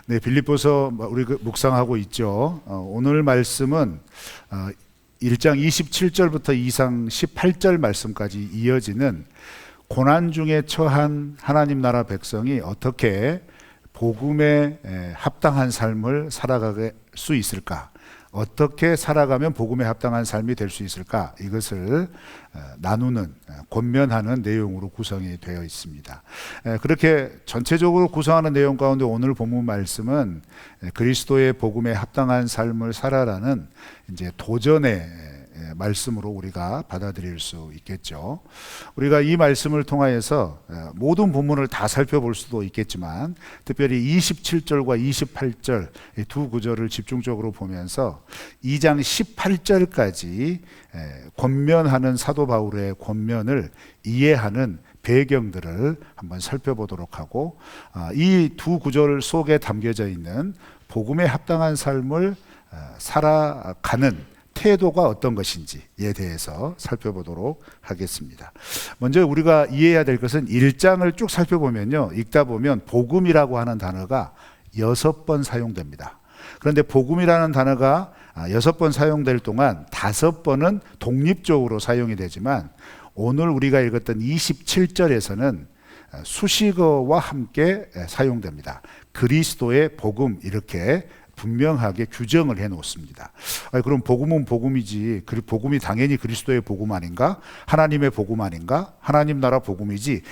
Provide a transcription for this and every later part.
네, 빌립보서 우리 묵상하고 있죠. 오늘 말씀은 1장 27절부터 2장 18절 말씀까지 이어지는 고난 중에 처한 하나님 나라 백성이 어떻게 복음에 합당한 삶을 살아갈 수 있을까? 어떻게 살아가면 복음에 합당한 삶이 될 수 있을까? 이것을 나누는, 권면하는 내용으로 구성이 되어 있습니다. 그렇게 전체적으로 구성하는 내용 가운데 오늘 본문 말씀은 그리스도의 복음에 합당한 삶을 살아라는 이제 도전의 말씀으로 우리가 받아들일 수 있겠죠. 우리가 이 말씀을 통하여서 모든 본문을 다 살펴볼 수도 있겠지만 특별히 27절과 28절 이 두 구절을 집중적으로 보면서 2장 18절까지 권면하는 사도 바울의 권면을 이해하는 배경들을 한번 살펴보도록 하고, 이 두 구절 속에 담겨져 있는 복음에 합당한 삶을 살아가는 태도가 어떤 것인지에 대해서 살펴보도록 하겠습니다. 먼저 우리가 이해해야 될 것은 1장을 쭉 살펴보면요, 읽다 보면 복음이라고 하는 단어가 6번 사용됩니다. 그런데 복음이라는 단어가 6번 사용될 동안 5번은 독립적으로 사용이 되지만 오늘 우리가 읽었던 27절에서는 수식어와 함께 사용됩니다. 그리스도의 복음, 이렇게 분명하게 규정을 해 놓습니다. 그럼 복음은 복음이지, 복음이 당연히 그리스도의 복음 아닌가? 하나님의 복음 아닌가? 하나님 나라 복음이지.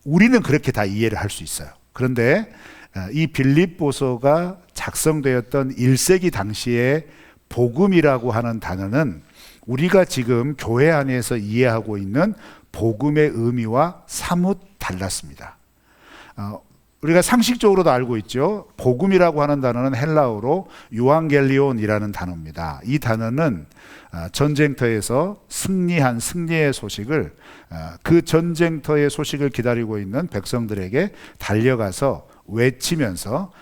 우리는 그렇게 다 이해를 할 수 있어요. 그런데 이 빌립보서가 작성되었던 1세기 당시에 복음이라고 하는 단어는 우리가 지금 교회 안에서 이해하고 있는 복음의 의미와 사뭇 달랐습니다. 우리가 상식적으로도 알고 있죠. 복음이라고 하는 단어는 헬라어로 유앙겔리온이라는 단어입니다. 이 단어는 전쟁터에서 승리한 승리의 소식을, 그 전쟁터의 소식을 기다리고 있는 백성들에게 달려가서 외치면서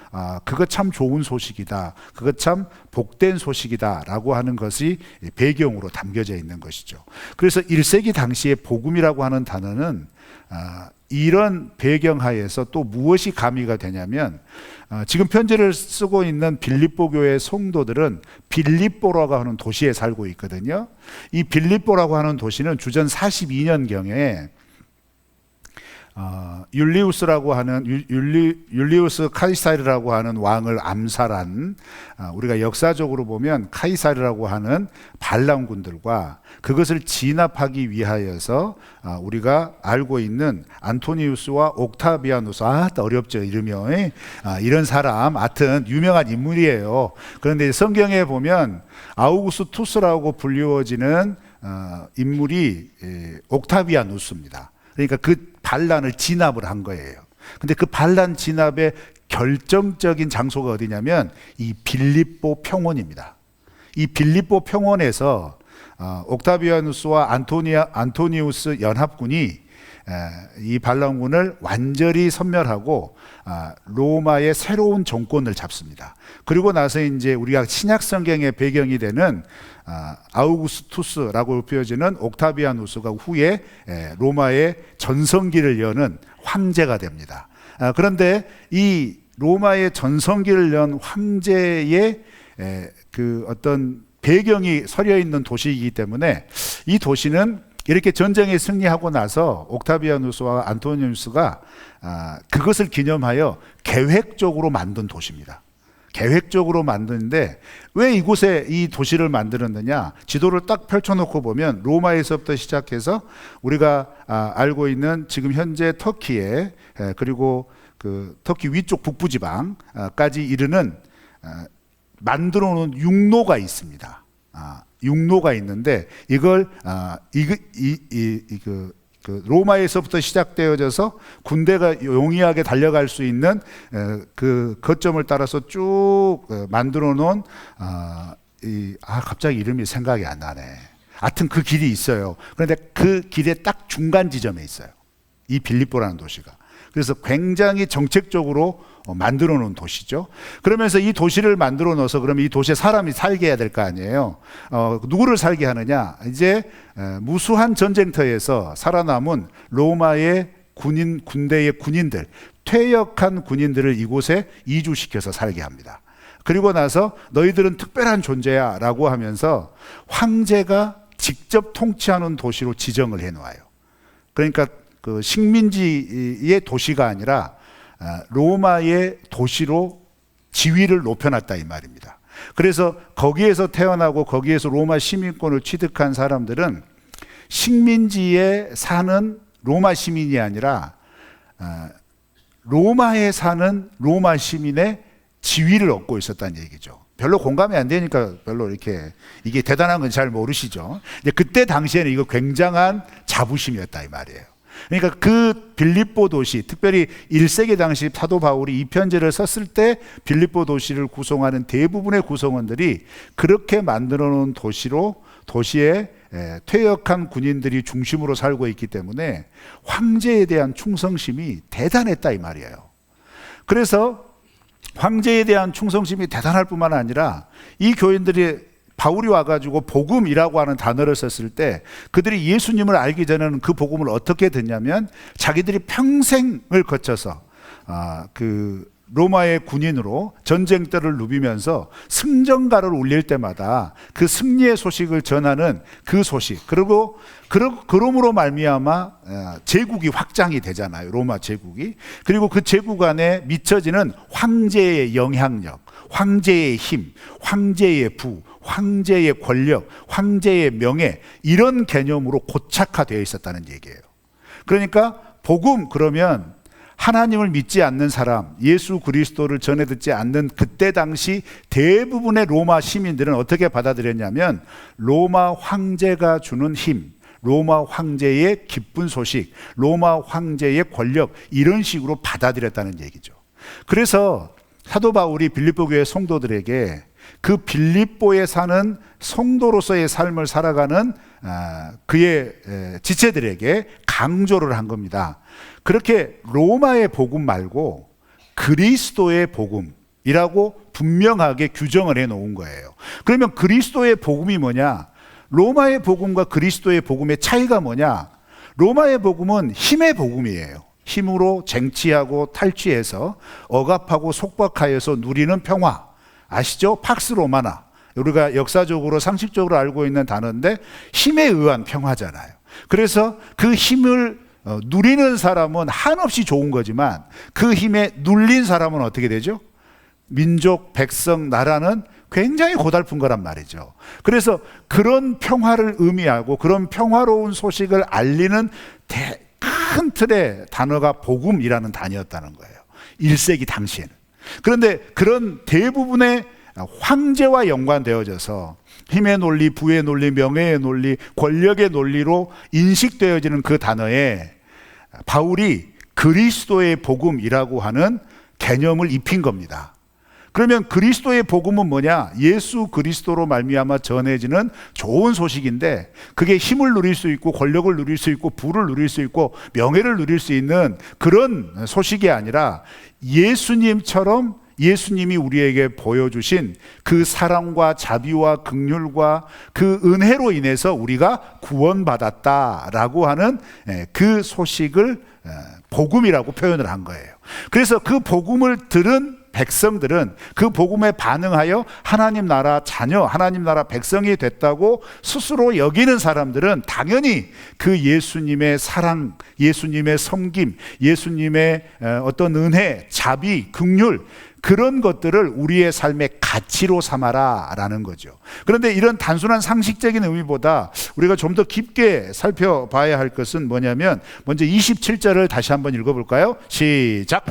그거 참 좋은 소식이다, 그거 참 복된 소식이다 라고 하는 것이 배경으로 담겨져 있는 것이죠. 그래서 1세기 당시에 복음이라고 하는 단어는 이런 배경하에서 또 무엇이 가미가 되냐면, 지금 편지를 쓰고 있는 빌립보 교회 성도들은 빌립보라고 하는 도시에 살고 있거든요. 이 빌립보라고 하는 도시는 주전 42년경에 율리우스라고 하는 율리우스 카이사르라고 하는 왕을 암살한, 우리가 역사적으로 보면 카이사르라고 하는 반란군들과 그것을 진압하기 위하여서 우리가 알고 있는 안토니우스와 옥타비아누스, 어렵죠 이름이, 이런 사람, 하여튼 유명한 인물이에요. 그런데 성경에 보면 아우구스투스라고 불리워지는 인물이 옥타비아누스입니다. 그러니까 그 반란을 진압을 한 거예요. 근데 그 반란 진압의 결정적인 장소가 어디냐면 이 빌립보 평원입니다. 이 빌립보 평원에서 옥타비아누스와 안토니우스 연합군이 이 반란군을 완전히 섬멸하고 로마의 새로운 정권을 잡습니다. 그리고 나서 이제 우리가 신약 성경의 배경이 되는 아우구스투스라고 표현되는 옥타비아누스가 후에 로마의 전성기를 여는 황제가 됩니다. 그런데 이 로마의 전성기를 연 황제의 그 어떤 배경이 서려 있는 도시이기 때문에 이 도시는 이렇게 전쟁에 승리하고 나서 옥타비아누스와 안토니우스가 그것을 기념하여 계획적으로 만든 도시입니다. 계획적으로 만드는데 왜 이곳에 이 도시를 만들었느냐? 지도를 딱 펼쳐놓고 보면 로마에서부터 시작해서 우리가 알고 있는 지금 현재 터키에, 그리고 그 터키 위쪽 북부지방까지 이르는 만들어 놓은 육로가 있습니다. 육로가 있는데 이걸 그 로마에서부터 시작되어져서 군대가 용이하게 달려갈 수 있는 그 거점을 따라서 쭉 만들어 놓은 갑자기 이름이 생각이 안 나네. 하여튼 그 길이 있어요. 그런데 그 길의 딱 중간 지점에 있어요, 이 빌립보라는 도시가. 그래서 굉장히 정책적으로 만들어 놓은 도시죠. 그러면서 이 도시를 만들어 놓아서 그러면 이 도시에 사람이 살게 해야 될 거 아니에요. 누구를 살게 하느냐? 이제 무수한 전쟁터에서 살아남은 로마의 군대의 군인들, 퇴역한 군인들을 이곳에 이주시켜서 살게 합니다. 그리고 나서 너희들은 특별한 존재야 라고 하면서 황제가 직접 통치하는 도시로 지정을 해놓아요. 그러니까 그 식민지의 도시가 아니라 로마의 도시로 지위를 높여놨다 이 말입니다. 그래서 거기에서 태어나고 거기에서 로마 시민권을 취득한 사람들은 식민지에 사는 로마 시민이 아니라 로마에 사는 로마 시민의 지위를 얻고 있었다는 얘기죠. 별로 공감이 안 되니까 별로 이렇게 이게 대단한 건 잘 모르시죠. 그때 당시에는 이거 굉장한 자부심이었다 이 말이에요. 그러니까 그 빌립보 도시, 특별히 1세기 당시 사도 바울이 이 편지를 썼을 때 빌립보 도시를 구성하는 대부분의 구성원들이 그렇게 만들어 놓은 도시에 퇴역한 군인들이 중심으로 살고 있기 때문에 황제에 대한 충성심이 대단했다 이 말이에요. 그래서 황제에 대한 충성심이 대단할 뿐만 아니라 이 교인들이 바울이 와가지고 복음이라고 하는 단어를 썼을 때 그들이 예수님을 알기 전에는 그 복음을 어떻게 듣냐면 자기들이 평생을 거쳐서 그 로마의 군인으로 전쟁터를 누비면서 승전가를 울릴 때마다 그 승리의 소식을 전하는 그 소식, 그리고 그러므로 말미암아 제국이 확장이 되잖아요. 로마 제국이. 그리고 그 제국 안에 미쳐지는 황제의 영향력, 황제의 힘, 황제의 부, 황제의 권력, 황제의 명예, 이런 개념으로 고착화되어 있었다는 얘기예요. 그러니까 복음 그러면 하나님을 믿지 않는 사람, 예수 그리스도를 전해 듣지 않는 그때 당시 대부분의 로마 시민들은 어떻게 받아들였냐면 로마 황제가 주는 힘, 로마 황제의 기쁜 소식, 로마 황제의 권력, 이런 식으로 받아들였다는 얘기죠. 그래서 사도 바울이 빌립보 교회 성도들에게 그 빌립보에 사는 성도로서의 삶을 살아가는 그의 지체들에게 강조를 한 겁니다. 그렇게 로마의 복음 말고 그리스도의 복음이라고 분명하게 규정을 해 놓은 거예요. 그러면 그리스도의 복음이 뭐냐? 로마의 복음과 그리스도의 복음의 차이가 뭐냐? 로마의 복음은 힘의 복음이에요. 힘으로 쟁취하고 탈취해서 억압하고 속박하여서 누리는 평화. 아시죠? 팍스 로마나. 우리가 역사적으로 상식적으로 알고 있는 단어인데 힘에 의한 평화잖아요. 그래서 그 힘을 누리는 사람은 한없이 좋은 거지만 그 힘에 눌린 사람은 어떻게 되죠? 민족, 백성, 나라는 굉장히 고달픈 거란 말이죠. 그래서 그런 평화를 의미하고 그런 평화로운 소식을 알리는 큰 틀의 단어가 복음이라는 단어였다는 거예요. 1세기 당시에는. 그런데 그런 대부분의 황제와 연관되어져서 힘의 논리, 부의 논리, 명예의 논리, 권력의 논리로 인식되어지는 그 단어에 바울이 그리스도의 복음이라고 하는 개념을 입힌 겁니다. 그러면 그리스도의 복음은 뭐냐? 예수 그리스도로 말미암아 전해지는 좋은 소식인데 그게 힘을 누릴 수 있고 권력을 누릴 수 있고 부를 누릴 수 있고 명예를 누릴 수 있는 그런 소식이 아니라 예수님처럼 예수님이 우리에게 보여주신 그 사랑과 자비와 긍휼과 그 은혜로 인해서 우리가 구원받았다라고 하는 그 소식을 복음이라고 표현을 한 거예요. 그래서 그 복음을 들은 백성들은 그 복음에 반응하여 하나님 나라 자녀, 하나님 나라 백성이 됐다고 스스로 여기는 사람들은 당연히 그 예수님의 사랑, 예수님의 섬김, 예수님의 어떤 은혜, 자비, 긍휼, 그런 것들을 우리의 삶의 가치로 삼아라 라는 거죠. 그런데 이런 단순한 상식적인 의미보다 우리가 좀 더 깊게 살펴봐야 할 것은 뭐냐면 먼저 27절을 다시 한번 읽어볼까요? 시작!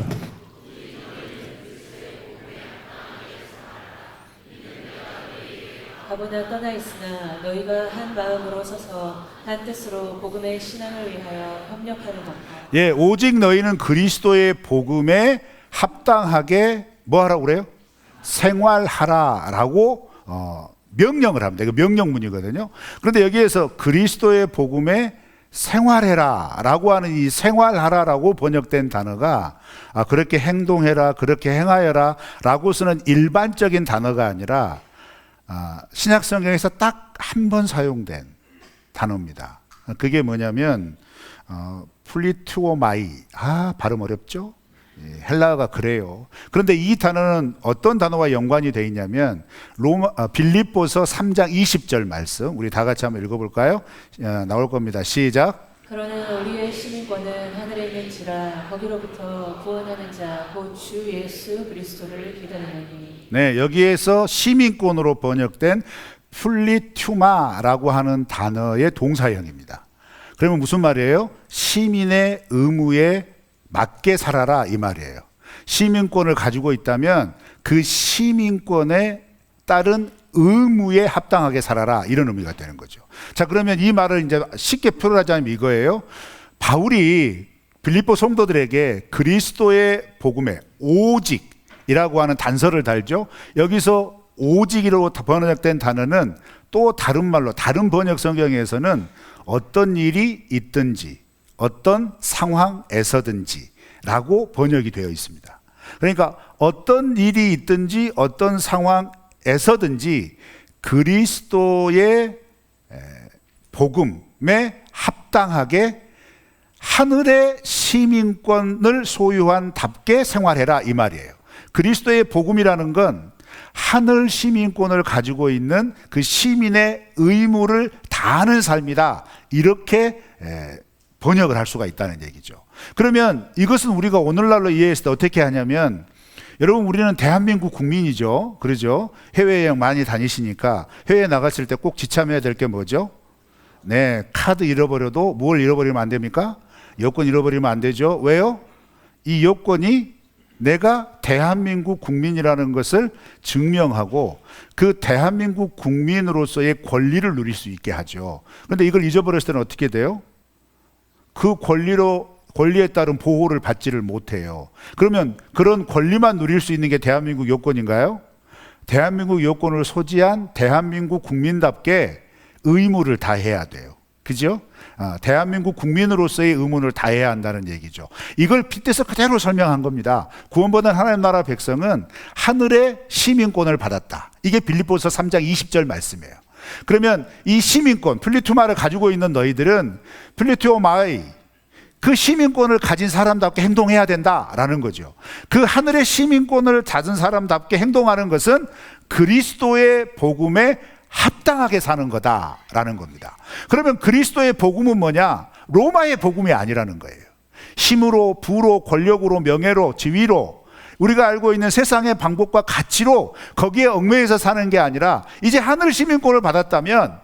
가보나 떠나 있으나 너희가 한 마음으로 서서 한 뜻으로 복음의 신앙을 위하여 협력하는 것과 예, 오직 너희는 그리스도의 복음에 합당하게 뭐 하라고 그래요? 생활하라라고 명령을 합니다. 이거 명령문이거든요. 그런데 여기에서 그리스도의 복음에 생활해라 라고 하는 이 생활하라라고 번역된 단어가 그렇게 행동해라, 그렇게 행하여라 라고 쓰는 일반적인 단어가 아니라 신약 성경에서 딱 한 번 사용된 단어입니다. 그게 뭐냐면 플리투오마이. 발음 어렵죠? 헬라어가 그래요. 그런데 이 단어는 어떤 단어와 연관이 되어 있냐면 빌립보서 3장 20절 말씀, 우리 다 같이 한번 읽어볼까요? 나올 겁니다. 시작. 그러나 우리의 시민권은 하늘에 있는지라 거기로부터 구원하는 자 곧 주 예수 그리스도를 기다리노니. 네, 여기에서 시민권으로 번역된 플리투마라고 하는 단어의 동사형입니다. 그러면 무슨 말이에요? 시민의 의무에 맞게 살아라 이 말이에요. 시민권을 가지고 있다면 그 시민권에 따른 의무에 합당하게 살아라 이런 의미가 되는 거죠. 자, 그러면 이 말을 이제 쉽게 표현하자면 이거예요. 바울이 빌립보 성도들에게 그리스도의 복음에 오직이라고 하는 단서를 달죠. 여기서 오직이라고 번역된 단어는 또 다른 말로 다른 번역 성경에서는 어떤 일이 있든지 어떤 상황에서든지 라고 번역이 되어 있습니다. 그러니까 어떤 일이 있든지 어떤 상황에서든지 그리스도의 복음에 합당하게 하늘의 시민권을 소유한 답게 생활해라 이 말이에요. 그리스도의 복음이라는 건 하늘 시민권을 가지고 있는 그 시민의 의무를 다하는 삶이다. 이렇게 번역을 할 수가 있다는 얘기죠. 그러면 이것은 우리가 오늘날로 이해했을 때 어떻게 하냐면, 여러분 우리는 대한민국 국민이죠. 그러죠? 해외여행 많이 다니시니까 해외에 나갔을 때 꼭 지참해야 될 게 뭐죠? 네, 카드 잃어버려도 뭘 잃어버리면 안 됩니까? 여권 잃어버리면 안 되죠. 왜요? 이 여권이 내가 대한민국 국민이라는 것을 증명하고 그 대한민국 국민으로서의 권리를 누릴 수 있게 하죠. 그런데 이걸 잊어버렸을 때는 어떻게 돼요? 그 권리에 따른 보호를 받지를 못해요. 그러면 그런 권리만 누릴 수 있는 게 대한민국 여권인가요? 대한민국 여권을 소지한 대한민국 국민답게 의무를 다해야 돼요. 그죠? 대한민국 국민으로서의 의무를 다해야 한다는 얘기죠. 이걸 빗대서 그대로 설명한 겁니다. 구원받은 하나님 나라 백성은 하늘의 시민권을 받았다. 이게 빌립보서 3장 20절 말씀이에요. 그러면 이 시민권, 플리투마를 가지고 있는 너희들은 플리투오마이, 그 시민권을 가진 사람답게 행동해야 된다라는 거죠. 그 하늘의 시민권을 가진 사람답게 행동하는 것은 그리스도의 복음에 합당하게 사는 거다라는 겁니다. 그러면 그리스도의 복음은 뭐냐? 로마의 복음이 아니라는 거예요. 힘으로, 부로, 권력으로, 명예로, 지위로, 우리가 알고 있는 세상의 방법과 가치로 거기에 얽매여서 사는 게 아니라 이제 하늘 시민권을 받았다면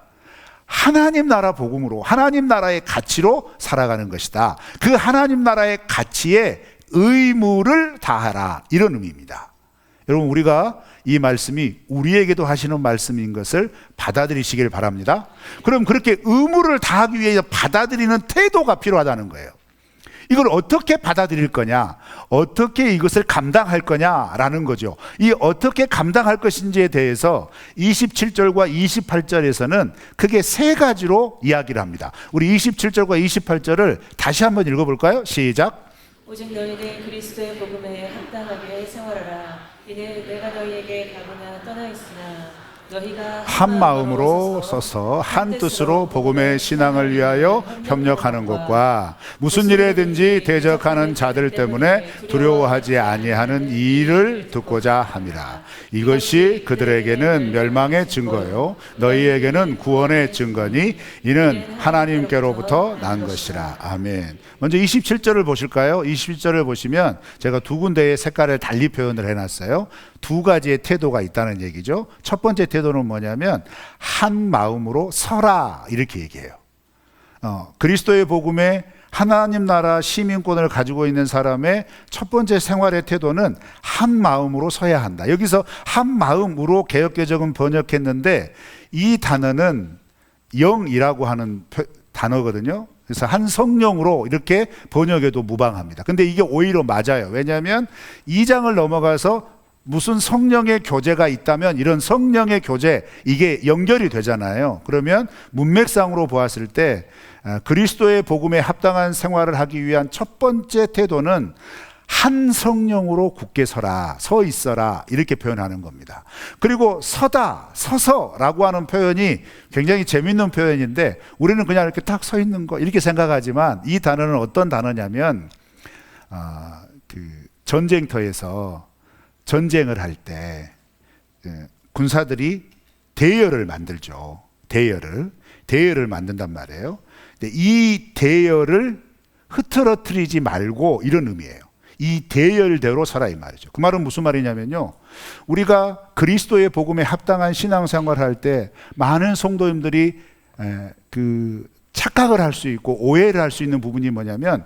하나님 나라 복음으로, 하나님 나라의 가치로 살아가는 것이다. 그 하나님 나라의 가치에 의무를 다하라, 이런 의미입니다. 여러분, 우리가 이 말씀이 우리에게도 하시는 말씀인 것을 받아들이시길 바랍니다. 그럼 그렇게 의무를 다하기 위해서 받아들이는 태도가 필요하다는 거예요. 이걸 어떻게 받아들일 거냐, 어떻게 이것을 감당할 거냐라는 거죠. 이 어떻게 감당할 것인지에 대해서 27절과 28절에서는 크게 세 가지로 이야기를 합니다. 우리 27절과 28절을 다시 한번 읽어볼까요? 시작. 오직 너희는 그리스도의 복음에 합당하게 생활하라. 이는 내가 너희에게 가거나 떠나 있으나 너희가 한 마음으로 서서 한 뜻으로 복음의 신앙을 위하여 협력하는 것과 무슨 일에든지 대적하는 자들 때문에 두려워하지 아니하는 이 일을 듣고자 함이라. 이것이 그들에게는 멸망의 증거요 너희에게는 구원의 증거니 이는 하나님께로부터 난 것이라. 아멘. 먼저 27절을 보실까요? 27절을 보시면 제가 두 군데의 색깔을 달리 표현을 해놨어요. 두 가지의 태도가 있다는 얘기죠. 첫 번째 태도는 뭐냐면 한 마음으로 서라, 이렇게 얘기해요. 그리스도의 복음에 하나님 나라 시민권을 가지고 있는 사람의 첫 번째 생활의 태도는 한 마음으로 서야 한다. 여기서 한 마음으로 개역개정은 번역했는데 이 단어는 영이라고 하는 단어거든요. 그래서 한 성령으로 이렇게 번역해도 무방합니다. 근데 이게 오히려 맞아요. 왜냐하면 2장을 넘어가서 무슨 성령의 교제가 있다면 이런 성령의 교제, 이게 연결이 되잖아요. 그러면 문맥상으로 보았을 때 그리스도의 복음에 합당한 생활을 하기 위한 첫 번째 태도는 한 성령으로 굳게 서라, 서 있어라 이렇게 표현하는 겁니다. 그리고 서다, 서서라고 하는 표현이 굉장히 재밌는 표현인데 우리는 그냥 이렇게 딱 서 있는 거 이렇게 생각하지만 이 단어는 어떤 단어냐면 그 전쟁터에서 전쟁을 할 때 군사들이 대열을 만들죠. 대열을 만든단 말이에요. 근데 이 대열을 흐트러뜨리지 말고 이런 의미예요. 이 대열대로 서라 이 말이죠. 그 말은 무슨 말이냐면요, 우리가 그리스도의 복음에 합당한 신앙생활을 할 때 많은 성도님들이 그 착각을 할 수 있고 오해를 할 수 있는 부분이 뭐냐면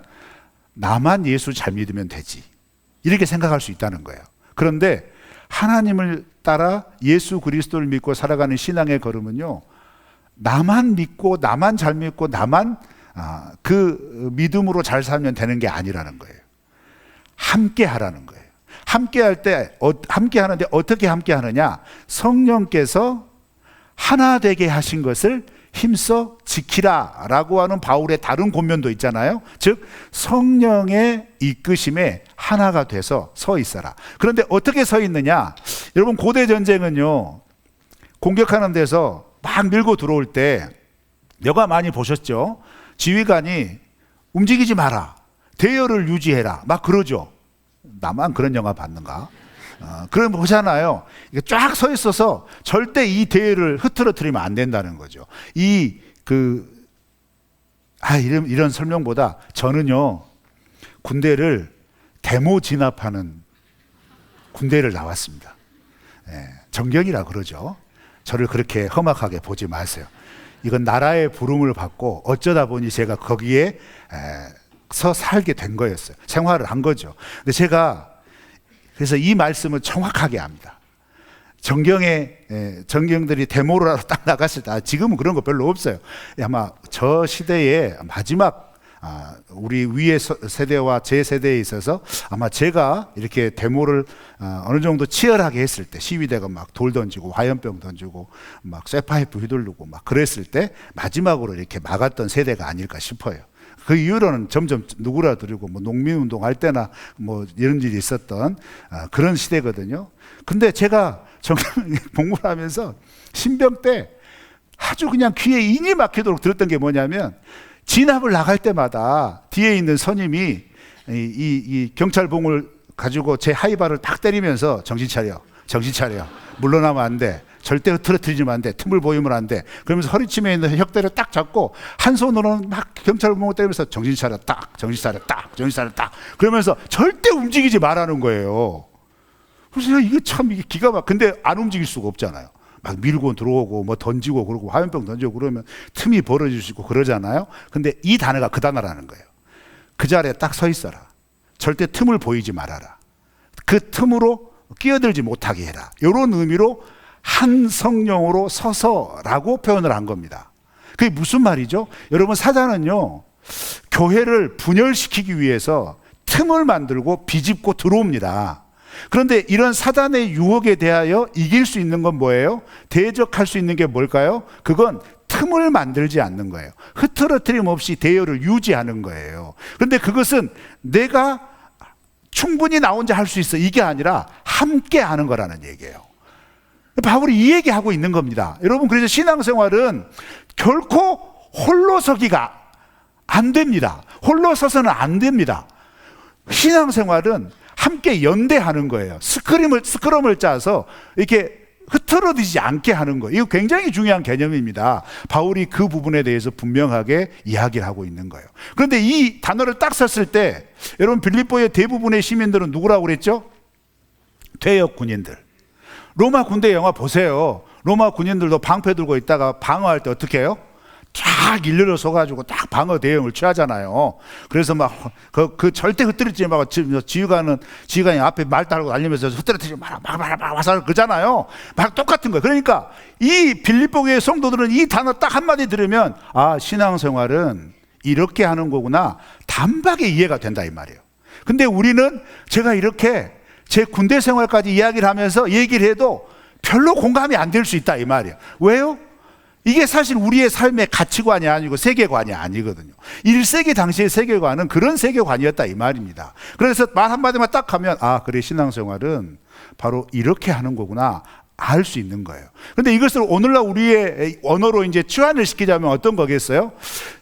나만 예수 잘 믿으면 되지 이렇게 생각할 수 있다는 거예요. 그런데 하나님을 따라 예수 그리스도를 믿고 살아가는 신앙의 걸음은요, 나만 믿고 나만 잘 믿고 나만 그 믿음으로 잘 살면 되는 게 아니라는 거예요. 함께 하라는 거예요. 함께 할 때 함께 하는데 어떻게 함께 하느냐? 성령께서 하나 되게 하신 것을 힘써 지키라라고 하는 바울의 다른 권면도 있잖아요. 즉 성령의 이끄심에 하나가 돼서 서 있어라. 그런데 어떻게 서 있느냐? 여러분 고대 전쟁은요, 공격하는 데서 막 밀고 들어올 때 여가 많이 보셨죠? 지휘관이 움직이지 마라, 대열을 유지해라 막 그러죠. 나만 그런 영화 봤는가? 그럼 보잖아요. 쫙 서 있어서 절대 이 대열을 흐트러뜨리면 안 된다는 거죠. 이런 설명보다 저는요, 군대를 데모 진압하는 군대를 나왔습니다. 정경이라 그러죠. 저를 그렇게 험악하게 보지 마세요. 이건 나라의 부름을 받고 어쩌다 보니 제가 거기에 서 살게 된 거였어요. 생활을 한 거죠. 근데 제가 그래서 이 말씀을 정확하게 압니다. 정경들이 데모를 하러 딱 나갔을 때, 지금은 그런 거 별로 없어요. 아마 저 시대의 마지막 우리 위의 세대와 제 세대에 있어서 아마 제가 이렇게 데모를 어느 정도 치열하게 했을 때, 시위대가 막 돌 던지고 화염병 던지고 막 쇠파이프 휘두르고 막 그랬을 때 마지막으로 이렇게 막았던 세대가 아닐까 싶어요. 그 이후로는 점점 누구라들이고 뭐 농민운동 할 때나 뭐 이런 일이 있었던 그런 시대거든요. 근데 제가 복무를 하면서 신병 때 아주 그냥 귀에 인이 막히도록 들었던 게 뭐냐면, 진압을 나갈 때마다 뒤에 있는 선임이 이 경찰봉을 가지고 제 하이바를 딱 때리면서 정신 차려, 물러나면 안 돼, 절대 흐트러뜨리지면 안 돼, 틈을 보이면 안 돼, 그러면서 허리춤에 있는 혁대를 딱 잡고 한 손으로는 막 경찰봉을 때리면서 정신 차려 딱, 그러면서 절대 움직이지 말라는 거예요. 그래서 이게 참 이게 기가 막, 근데 안 움직일 수가 없잖아요. 막 밀고 들어오고 뭐 던지고 그러고 화염병 던지고 그러면 틈이 벌어질 수 있고 그러잖아요. 근데 이 단어가 그 단어라는 거예요. 그 자리에 딱 서 있어라. 절대 틈을 보이지 말아라. 그 틈으로 끼어들지 못하게 해라. 이런 의미로 한 성령으로 서서라고 표현을 한 겁니다. 그게 무슨 말이죠? 여러분, 사단은요, 교회를 분열시키기 위해서 틈을 만들고 비집고 들어옵니다. 그런데 이런 사단의 유혹에 대하여 이길 수 있는 건 뭐예요? 대적할 수 있는 게 뭘까요? 그건 틈을 만들지 않는 거예요. 흐트러뜨림 없이 대열을 유지하는 거예요. 그런데 그것은 내가 충분히 나 혼자 할 수 있어, 이게 아니라 함께 하는 거라는 얘기예요. 바울이 이 얘기하고 있는 겁니다. 여러분, 그래서 신앙생활은 결코 홀로 서기가 안 됩니다. 홀로 서서는 안 됩니다. 신앙생활은 함께 연대하는 거예요. 스크럼을 짜서 이렇게 흐트러지지 않게 하는 거예요. 이거 굉장히 중요한 개념입니다. 바울이 그 부분에 대해서 분명하게 이야기를 하고 있는 거예요. 그런데 이 단어를 딱 썼을 때, 여러분, 빌립보의 대부분의 시민들은 누구라고 그랬죠? 퇴역 군인들. 로마 군대 영화 보세요. 로마 군인들도 방패 들고 있다가 방어할 때 어떻게 해요? 쫙 일렬로 서가지고 딱 방어 대응을 취하잖아요. 그래서 막 그 절대 흐트러뜨리지 말고, 지휘관이 앞에 말 달고 달리면서 흐트러뜨리지 마라, 막 그러잖아요. 막 똑같은 거예요. 그러니까 이 빌립보교의 성도들은 이 단어 딱 한마디 들으면, 아, 신앙생활은 이렇게 하는 거구나, 단박에 이해가 된다 이 말이에요. 근데 우리는 제가 이렇게 제 군대 생활까지 이야기를 하면서 얘기를 해도 별로 공감이 안 될 수 있다 이 말이에요. 왜요? 이게 사실 우리의 삶의 가치관이 아니고 세계관이 아니거든요. 1세기 당시의 세계관은 그런 세계관이었다 이 말입니다. 그래서 말 한마디만 딱 하면 아 그래 신앙생활은 바로 이렇게 하는 거구나 알 수 있는 거예요. 그런데 이것을 오늘날 우리의 언어로 이제 치환을 시키자면 어떤 거겠어요?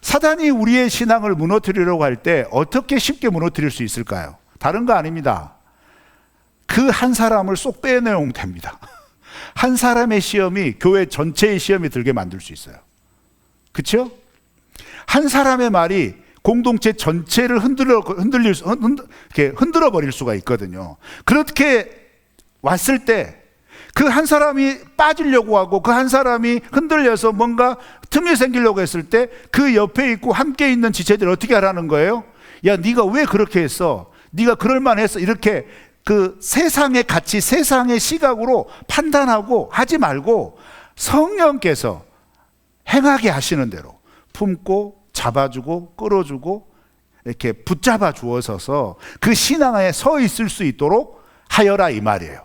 사단이 우리의 신앙을 무너뜨리려고 할 때 어떻게 쉽게 무너뜨릴 수 있을까요? 다른 거 아닙니다. 그 한 사람을 쏙 빼내면 됩니다. 한 사람의 시험이 교회 전체의 시험이 들게 만들 수 있어요. 그렇죠? 한 사람의 말이 공동체 전체를 흔들어 버릴 수가 있거든요. 그렇게 왔을 때 그 한 사람이 빠지려고 하고 그 한 사람이 흔들려서 뭔가 틈이 생기려고 했을 때 그 옆에 있고 함께 있는 지체들이 어떻게 하라는 거예요? 야, 네가 왜 그렇게 했어? 네가 그럴 만했어. 이렇게 그 세상의 가치, 세상의 시각으로 판단하고 하지 말고 성령께서 행하게 하시는 대로 품고 잡아주고 끌어주고 이렇게 붙잡아 주어서서 그 신앙에 서 있을 수 있도록 하여라 이 말이에요.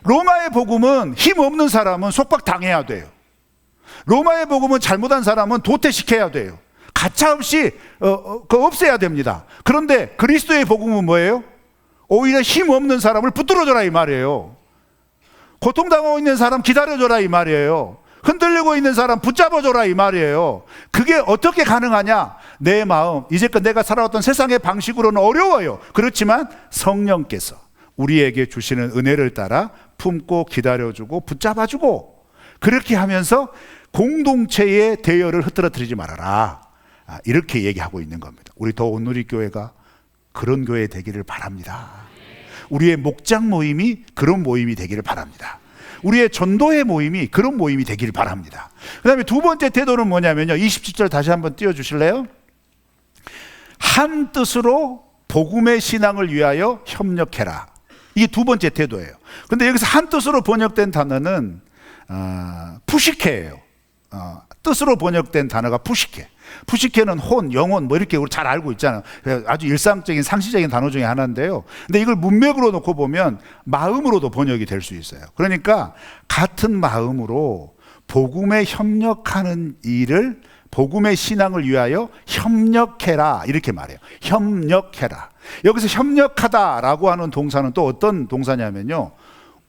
로마의 복음은 힘 없는 사람은 속박당해야 돼요. 로마의 복음은 잘못한 사람은 도태시켜야 돼요. 가차없이 없애야 됩니다. 그런데 그리스도의 복음은 뭐예요? 오히려 힘 없는 사람을 붙들어줘라 이 말이에요. 고통당하고 있는 사람 기다려줘라 이 말이에요. 흔들리고 있는 사람 붙잡아줘라 이 말이에요. 그게 어떻게 가능하냐? 내 마음, 이제껏 내가 살아왔던 세상의 방식으로는 어려워요. 그렇지만 성령께서 우리에게 주시는 은혜를 따라 품고 기다려주고 붙잡아주고 그렇게 하면서 공동체의 대열을 흐트러뜨리지 말아라. 이렇게 얘기하고 있는 겁니다. 우리 더 온누리교회가 그런 교회 되기를 바랍니다. 우리의 목장 모임이 그런 모임이 되기를 바랍니다. 우리의 전도회 모임이 그런 모임이 되기를 바랍니다. 그 다음에 두 번째 태도는 뭐냐면요. 27절 다시 한번 띄워주실래요? 한 뜻으로 복음의 신앙을 위하여 협력해라. 이게 두 번째 태도예요. 근데 여기서 한 뜻으로 번역된 단어는 푸시케예요. 뜻으로 번역된 단어가 푸시케. 푸시케는 혼, 영혼 뭐 이렇게 우리 잘 알고 있잖아요. 아주 일상적인 상시적인 단어 중에 하나인데요. 근데 이걸 문맥으로 놓고 보면 마음으로도 번역이 될 수 있어요. 그러니까 같은 마음으로 복음에 협력하는 일을 복음의 신앙을 위하여 협력해라 이렇게 말해요. 협력해라. 여기서 협력하다라고 하는 동사는 또 어떤 동사냐면요.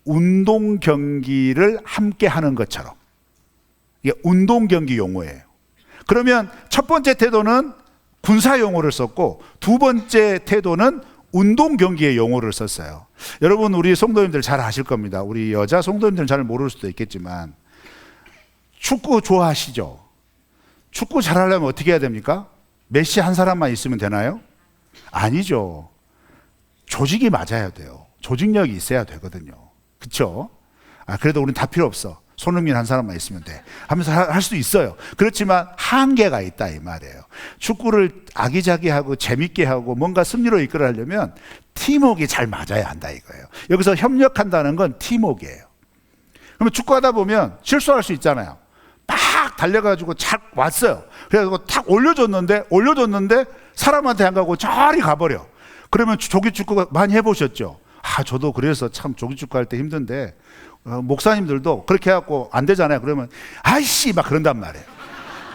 운동 경기를 함께 하는 것처럼. 이게 운동 경기 용어예요. 그러면 첫 번째 태도는 군사 용어를 썼고 두 번째 태도는 운동 경기의 용어를 썼어요. 여러분 우리 성도님들 잘 아실 겁니다. 우리 여자 성도님들은 잘 모를 수도 있겠지만 축구 좋아하시죠? 축구 잘하려면 어떻게 해야 됩니까? 메시 한 사람만 있으면 되나요? 아니죠. 조직이 맞아야 돼요. 조직력이 있어야 되거든요. 그렇죠? 그래도 우리는 다 필요 없어. 손흥민 한 사람만 있으면 돼 하면서 할 수 있어요. 그렇지만 한계가 있다 이 말이에요. 축구를 아기자기하고 재밌게 하고 뭔가 승리로 이끌어가려면 팀워크가 잘 맞아야 한다 이거예요. 여기서 협력한다는 건 팀워크예요. 그러면 축구하다 보면 실수할 수 있잖아요. 막 달려가지고 착 왔어요. 그래서 탁 올려줬는데 사람한테 안 가고 저리 가버려. 그러면 조기축구 많이 해보셨죠? 저도 그래서 참 조기축구 할 때 힘든데 목사님들도 그렇게 해갖고 안 되잖아요. 그러면 아이씨 막 그런단 말이에요.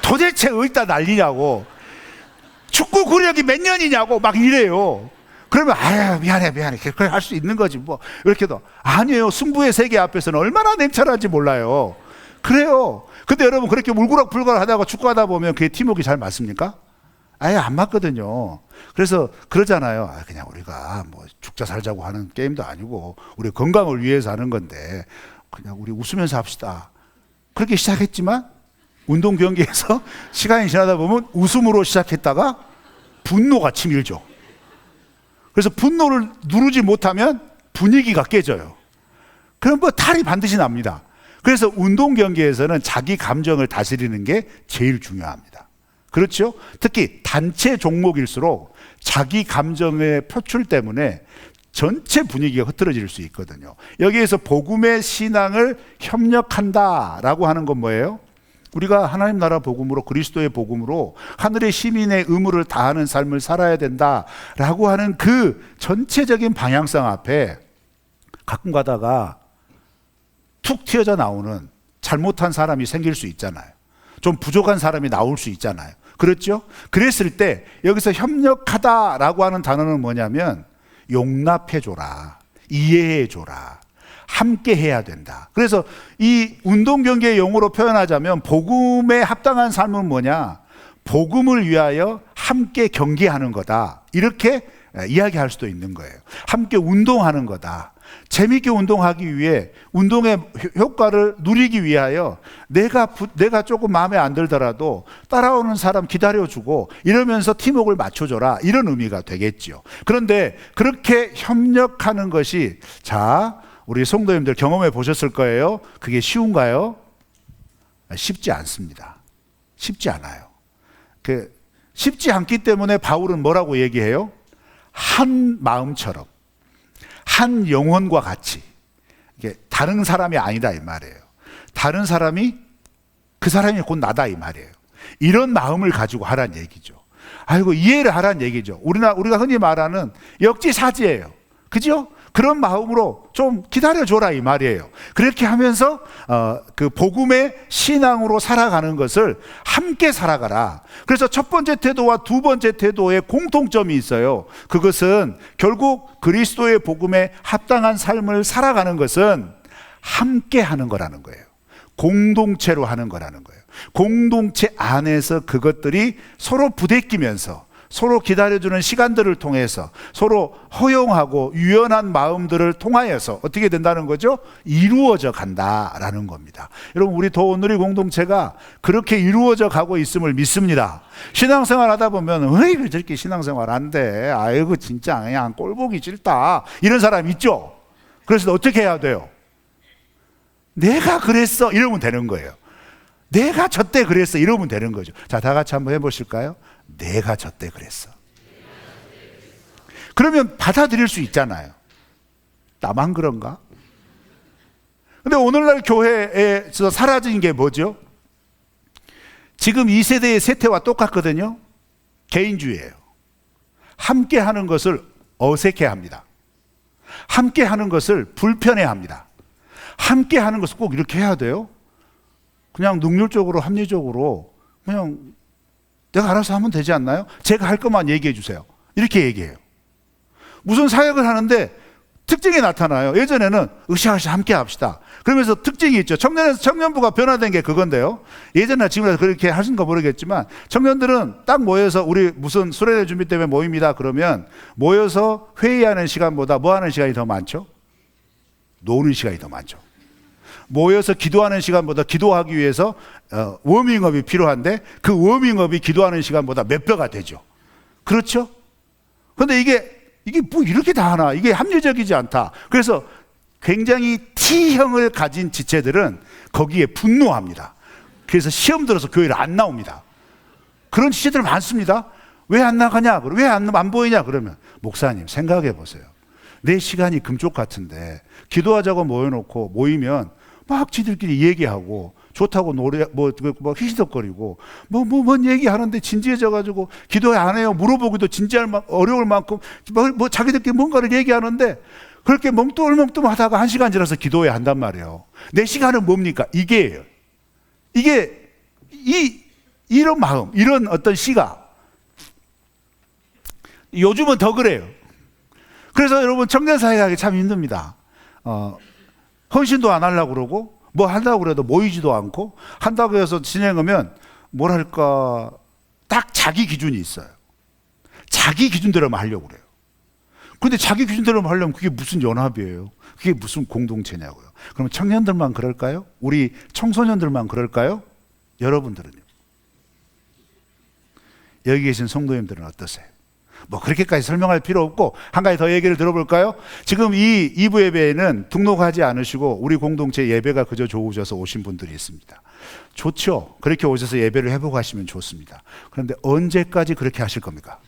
도대체 어디다 난리냐고, 축구 구력이 몇 년이냐고 막 이래요. 그러면 미안해 그렇게 할 수 있는 거지 뭐. 이렇게도 아니에요. 승부의 세계 앞에서는 얼마나 냉철한지 몰라요. 그래요. 근데 여러분 그렇게 울그락불그락 하다가 축구하다 보면 그게 팀워크가 잘 맞습니까? 아예 안 맞거든요. 그래서 그러잖아요. 그냥 우리가 뭐 죽자 살자고 하는 게임도 아니고 우리 건강을 위해서 하는 건데 그냥 우리 웃으면서 합시다. 그렇게 시작했지만 운동 경기에서 시간이 지나다 보면 웃음으로 시작했다가 분노가 치밀죠. 그래서 분노를 누르지 못하면 분위기가 깨져요. 그럼 뭐 탈이 반드시 납니다. 그래서 운동 경기에서는 자기 감정을 다스리는 게 제일 중요합니다. 그렇죠? 특히 단체 종목일수록 자기 감정의 표출 때문에 전체 분위기가 흐트러질 수 있거든요. 여기에서 복음의 신앙을 협력한다라고 하는 건 뭐예요? 우리가 하나님 나라 복음으로 그리스도의 복음으로 하늘의 시민의 의무를 다하는 삶을 살아야 된다라고 하는 그 전체적인 방향성 앞에 가끔 가다가 툭 튀어져 나오는 잘못한 사람이 생길 수 있잖아요. 좀 부족한 사람이 나올 수 있잖아요. 그렇죠? 그랬을 때 여기서 협력하다라고 하는 단어는 뭐냐면 용납해줘라, 이해해줘라, 함께 해야 된다. 그래서 이 운동 경기의 용어로 표현하자면 복음에 합당한 삶은 뭐냐? 복음을 위하여 함께 경기하는 거다. 이렇게 이야기할 수도 있는 거예요. 함께 운동하는 거다. 재밌게 운동하기 위해 운동의 효과를 누리기 위하여 내가 조금 마음에 안 들더라도 따라오는 사람 기다려주고 이러면서 팀워크를 맞춰줘라, 이런 의미가 되겠죠. 그런데 그렇게 협력하는 것이, 자, 우리 성도님들 경험해 보셨을 거예요. 그게 쉬운가요? 쉽지 않습니다. 쉽지 않아요. 쉽지 않기 때문에 바울은 뭐라고 얘기해요? 한 마음처럼, 한 영혼과 같이. 이게 다른 사람이 아니다 이 말이에요. 다른 사람이, 그 사람이 곧 나다 이 말이에요. 이런 마음을 가지고 하라는 얘기죠. 아이고, 이해를 하라는 얘기죠. 우리가 흔히 말하는 역지사지예요. 그죠? 그런 마음으로 좀 기다려줘라 이 말이에요. 그렇게 하면서 그 복음의 신앙으로 살아가는 것을 함께 살아가라. 그래서 첫 번째 태도와 두 번째 태도에 공통점이 있어요. 그것은 결국 그리스도의 복음에 합당한 삶을 살아가는 것은 함께 하는 거라는 거예요. 공동체로 하는 거라는 거예요. 공동체 안에서 그것들이 서로 부대끼면서, 서로 기다려주는 시간들을 통해서, 서로 허용하고 유연한 마음들을 통하여서 어떻게 된다는 거죠? 이루어져 간다라는 겁니다. 여러분, 우리 도오누리 공동체가 그렇게 이루어져 가고 있음을 믿습니다. 신앙생활 하다 보면 왜 저렇게 신앙생활 안 돼? 아이고 진짜 그냥 꼴보기 싫다, 이런 사람 있죠? 그래서 어떻게 해야 돼요? 내가 그랬어 이러면 되는 거예요. 내가 저때 그랬어 이러면 되는 거죠. 자, 다 같이 한번 해보실까요? 내가 저때 그랬어. 그러면 받아들일 수 있잖아요. 나만 그런가? 근데 오늘날 교회에서 사라진 게 뭐죠? 지금 이 세대의 세태와 똑같거든요. 개인주의예요. 함께 하는 것을 어색해 합니다. 함께 하는 것을 불편해 합니다. 함께 하는 것을 꼭 이렇게 해야 돼요? 그냥 능률적으로, 합리적으로 그냥 내가 알아서 하면 되지 않나요? 제가 할 것만 얘기해 주세요. 이렇게 얘기해요. 무슨 사역을 하는데 특징이 나타나요. 예전에는 으쌰으쌰 함께 합시다. 그러면서 특징이 있죠. 청년에서 청년부가 변화된 게 그건데요. 예전에 지금이라도 그렇게 하신가 모르겠지만 청년들은 딱 모여서 우리 무슨 수련회 준비 때문에 모입니다. 그러면 모여서 회의하는 시간보다 뭐 하는 시간이 더 많죠? 노는 시간이 더 많죠. 모여서 기도하는 시간보다 기도하기 위해서 워밍업이 필요한데 그 워밍업이 기도하는 시간보다 몇 배가 되죠. 그렇죠? 그런데 이게 뭐 이렇게 다 하나? 이게 합리적이지 않다. 그래서 굉장히 T형을 가진 지체들은 거기에 분노합니다. 그래서 시험 들어서 교회를 안 나옵니다. 그런 지체들 많습니다. 왜 안 나가냐? 왜 안 보이냐? 그러면 목사님 생각해 보세요. 내 시간이 금쪽 같은데 기도하자고 모여놓고 모이면 막 지들끼리 얘기하고 좋다고 노래 뭐 히시덕거리고 뭔 얘기하는데 진지해져가지고 기도 안 해요. 물어보기도 어려울 만큼 뭐 자기들끼리 뭔가를 얘기하는데 그렇게 멍뚱하다가 1시간 지나서 기도해야 한단 말이에요. 내 시간은 뭡니까? 이게 이런 마음, 이런 어떤 시가 요즘은 더 그래요. 그래서 여러분 청년 사회가 참 힘듭니다. 헌신도 안 하려고 그러고 뭐 한다고 그래도 모이지도 않고 한다고 해서 진행하면 뭐랄까 딱 자기 기준이 있어요. 자기 기준대로만 하려고 그래요. 그런데 자기 기준대로만 하려면 그게 무슨 연합이에요? 그게 무슨 공동체냐고요. 그럼 청년들만 그럴까요? 우리 청소년들만 그럴까요? 여러분들은요? 여기 계신 성도님들은 어떠세요? 뭐 그렇게까지 설명할 필요 없고 한 가지 더 얘기를 들어볼까요? 지금 이 2부 예배에는 등록하지 않으시고 우리 공동체 예배가 그저 좋으셔서 오신 분들이 있습니다. 좋죠. 그렇게 오셔서 예배를 해보고 하시면 좋습니다. 그런데 언제까지 그렇게 하실 겁니까?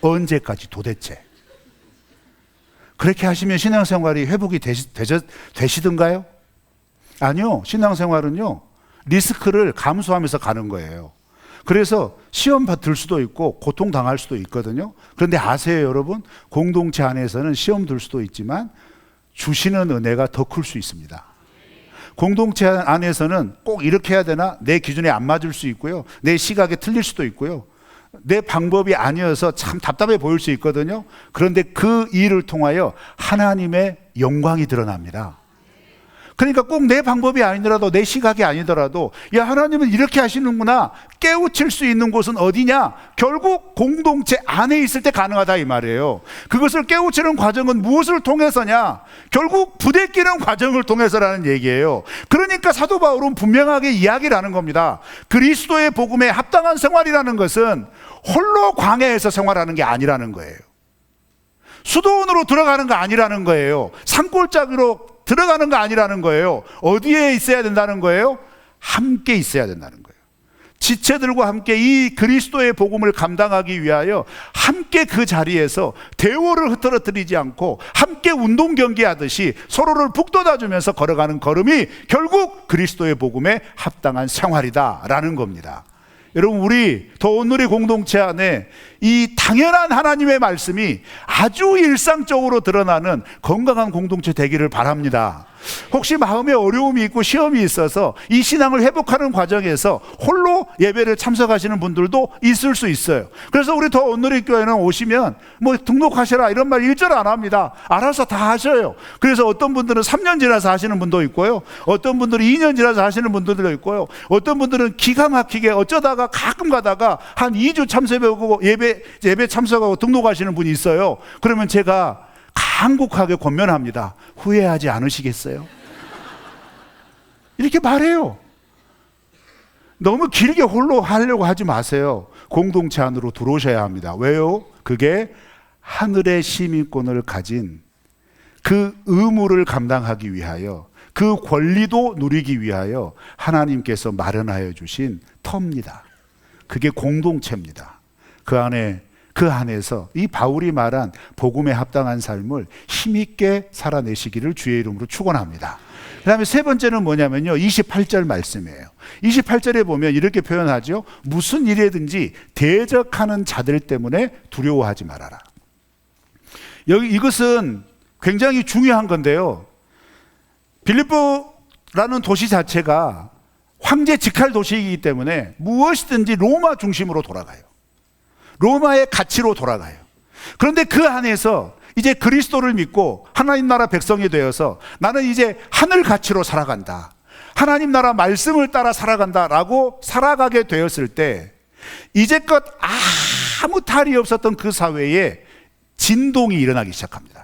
언제까지 도대체? 그렇게 하시면 신앙생활이 회복이 되시던가요? 아니요. 신앙생활은요 리스크를 감수하면서 가는 거예요. 그래서 시험 들 수도 있고 고통당할 수도 있거든요. 그런데 아세요 여러분? 공동체 안에서는 시험 들 수도 있지만 주시는 은혜가 더 클 수 있습니다. 공동체 안에서는 꼭 이렇게 해야 되나? 내 기준에 안 맞을 수 있고요. 내 시각에 틀릴 수도 있고요. 내 방법이 아니어서 참 답답해 보일 수 있거든요. 그런데 그 일을 통하여 하나님의 영광이 드러납니다. 그러니까 꼭 내 방법이 아니더라도, 내 시각이 아니더라도, 야, 하나님은 이렇게 하시는구나 깨우칠 수 있는 곳은 어디냐? 결국 공동체 안에 있을 때 가능하다 이 말이에요. 그것을 깨우치는 과정은 무엇을 통해서냐? 결국 부대끼는 과정을 통해서라는 얘기예요. 그러니까 사도 바울은 분명하게 이야기를 하는 겁니다. 그리스도의 복음에 합당한 생활이라는 것은 홀로 광야에서 생활하는 게 아니라는 거예요. 수도원으로 들어가는 거 아니라는 거예요. 산골짜기로 들어가는 거 아니라는 거예요. 어디에 있어야 된다는 거예요? 함께 있어야 된다는 거예요. 지체들과 함께 이 그리스도의 복음을 감당하기 위하여 함께 그 자리에서 대오를 흐트러뜨리지 않고 함께 운동 경기하듯이 서로를 북돋아주면서 걸어가는 걸음이 결국 그리스도의 복음에 합당한 생활이다라는 겁니다. 여러분, 우리 더 온누리 공동체 안에 이 당연한 하나님의 말씀이 아주 일상적으로 드러나는 건강한 공동체 되기를 바랍니다. 혹시 마음에 어려움이 있고 시험이 있어서 이 신앙을 회복하는 과정에서 홀로 예배를 참석하시는 분들도 있을 수 있어요. 그래서 우리 더 온누리 교회는 오시면 뭐 등록하시라 이런 말 일절 안 합니다. 알아서 다 하셔요. 그래서 어떤 분들은 3년 지나서 하시는 분도 있고요, 어떤 분들은 2년 지나서 하시는 분들도 있고요, 어떤 분들은 기가 막히게 어쩌다가 가끔 가다가 한 2주 참석하고 예배 참석하고 등록하시는 분이 있어요. 그러면 제가 간곡하게 권면합니다. 후회하지 않으시겠어요? 이렇게 말해요. 너무 길게 홀로 하려고 하지 마세요. 공동체 안으로 들어오셔야 합니다. 왜요? 그게 하늘의 시민권을 가진 그 의무를 감당하기 위하여, 그 권리도 누리기 위하여 하나님께서 마련하여 주신 터입니다. 그게 공동체입니다. 그 안에서 이 바울이 말한 복음에 합당한 삶을 힘있게 살아내시기를 주의 이름으로 축원합니다. 그 다음에 세 번째는 뭐냐면요, 28절 말씀이에요. 28절에 보면 이렇게 표현하죠. 무슨 일이든지 대적하는 자들 때문에 두려워하지 말아라. 이것은 굉장히 중요한 건데요, 빌립보라는 도시 자체가 황제 직할 도시이기 때문에 무엇이든지 로마 중심으로 돌아가요. 로마의 가치로 돌아가요. 그런데 그 안에서 이제 그리스도를 믿고 하나님 나라 백성이 되어서 나는 이제 하늘 가치로 살아간다, 하나님 나라 말씀을 따라 살아간다라고 살아가게 되었을 때 이제껏 아무 탈이 없었던 그 사회에 진동이 일어나기 시작합니다.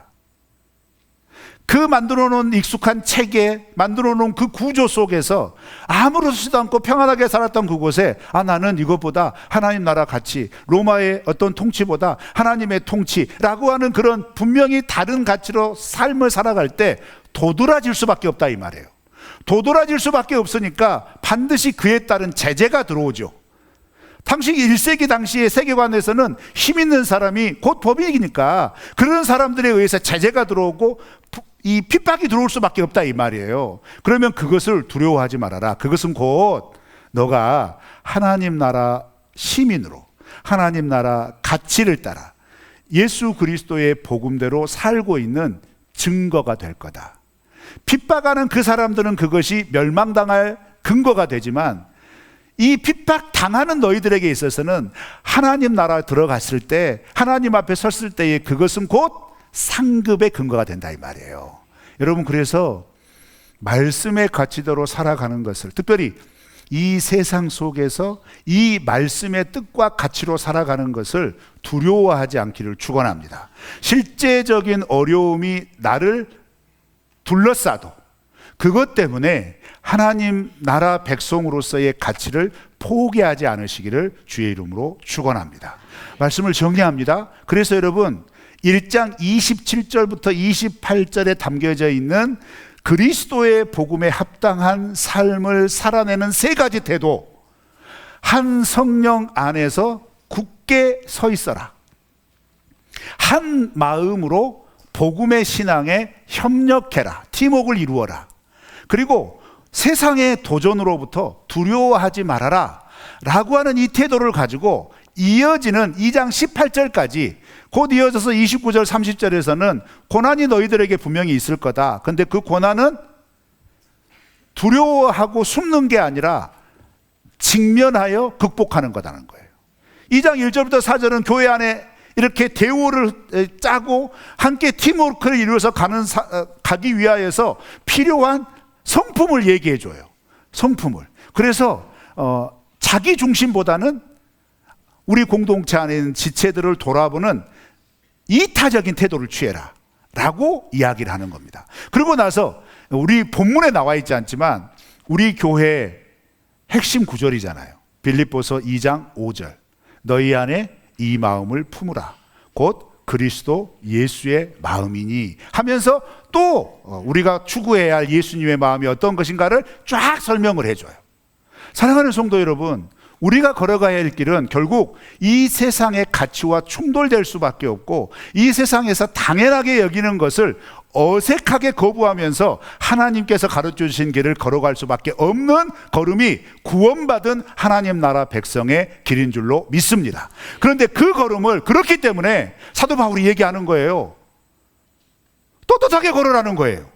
그 만들어 놓은 익숙한 체계, 만들어 놓은 그 구조 속에서 아무렇지도 않고 평안하게 살았던 그곳에 나는 이것보다 하나님 나라 가치, 로마의 어떤 통치보다 하나님의 통치라고 하는 그런 분명히 다른 가치로 삶을 살아갈 때 도드라질 수밖에 없다 이 말이에요. 도드라질 수밖에 없으니까 반드시 그에 따른 제재가 들어오죠. 당시 1세기 당시의 세계관에서는 힘 있는 사람이 곧 법이니까 그런 사람들에 의해서 제재가 들어오고 이 핍박이 들어올 수밖에 없다 이 말이에요. 그러면 그것을 두려워하지 말아라. 그것은 곧 너가 하나님 나라 시민으로 하나님 나라 가치를 따라 예수 그리스도의 복음대로 살고 있는 증거가 될 거다. 핍박하는 그 사람들은 그것이 멸망당할 근거가 되지만 이 핍박 당하는 너희들에게 있어서는 하나님 나라 들어갔을 때, 하나님 앞에 섰을 때에 그것은 곧 상급의 근거가 된다 이 말이에요. 여러분, 그래서 말씀의 가치대로 살아가는 것을, 특별히 이 세상 속에서 이 말씀의 뜻과 가치로 살아가는 것을 두려워하지 않기를 축원합니다. 실제적인 어려움이 나를 둘러싸도 그것 때문에 하나님 나라 백성으로서의 가치를 포기하지 않으시기를 주의 이름으로 축원합니다. 말씀을 정리합니다. 그래서 여러분, 1장 27절부터 28절에 담겨져 있는 그리스도의 복음에 합당한 삶을 살아내는 세 가지 태도, 한 성령 안에서 굳게 서 있어라, 한 마음으로 복음의 신앙에 협력해라, 팀워크를 이루어라, 그리고 세상의 도전으로부터 두려워하지 말아라 라고 하는 이 태도를 가지고 이어지는 2장 18절까지, 곧 이어져서 29절 30절에서는 고난이 너희들에게 분명히 있을 거다. 근데 그 고난은 두려워하고 숨는 게 아니라 직면하여 극복하는 거다는 거예요. 2장 1절부터 4절은 교회 안에 이렇게 대우를 짜고 함께 팀워크를 이루어서 가기 위하여서 필요한 성품을 얘기해 줘요. 성품을. 그래서 자기 중심보다는 우리 공동체 안에 있는 지체들을 돌아보는 이타적인 태도를 취해라 라고 이야기를 하는 겁니다. 그리고 나서 우리 본문에 나와 있지 않지만 우리 교회 핵심 구절이잖아요. 빌립보서 2장 5절. 너희 안에 이 마음을 품으라. 곧 그리스도 예수의 마음이니 하면서 또 우리가 추구해야 할 예수님의 마음이 어떤 것인가를 쫙 설명을 해줘요. 사랑하는 성도 여러분, 우리가 걸어가야 할 길은 결국 이 세상의 가치와 충돌될 수밖에 없고 이 세상에서 당연하게 여기는 것을 어색하게 거부하면서 하나님께서 가르쳐 주신 길을 걸어갈 수밖에 없는 걸음이 구원받은 하나님 나라 백성의 길인 줄로 믿습니다. 그런데 그 걸음을 그렇기 때문에 사도 바울이 얘기하는 거예요. 떳떳하게 걸으라는 거예요.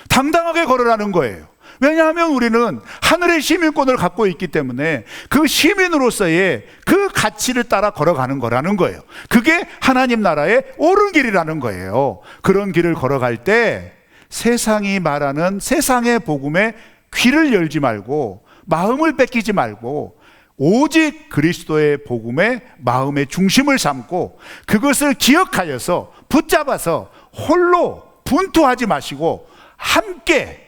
당당하게 걸으라는 거예요. 왜냐하면 우리는 하늘의 시민권을 갖고 있기 때문에 그 시민으로서의 그 가치를 따라 걸어가는 거라는 거예요. 그게 하나님 나라의 옳은 길이라는 거예요. 그런 길을 걸어갈 때 세상이 말하는 세상의 복음에 귀를 열지 말고 마음을 뺏기지 말고 오직 그리스도의 복음에 마음의 중심을 삼고 그것을 기억하여서 붙잡아서 홀로 분투하지 마시고 함께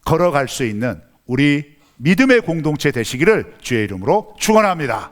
걸어갈 수 있는 우리 믿음의 공동체 되시기를 주의 이름으로 축원합니다.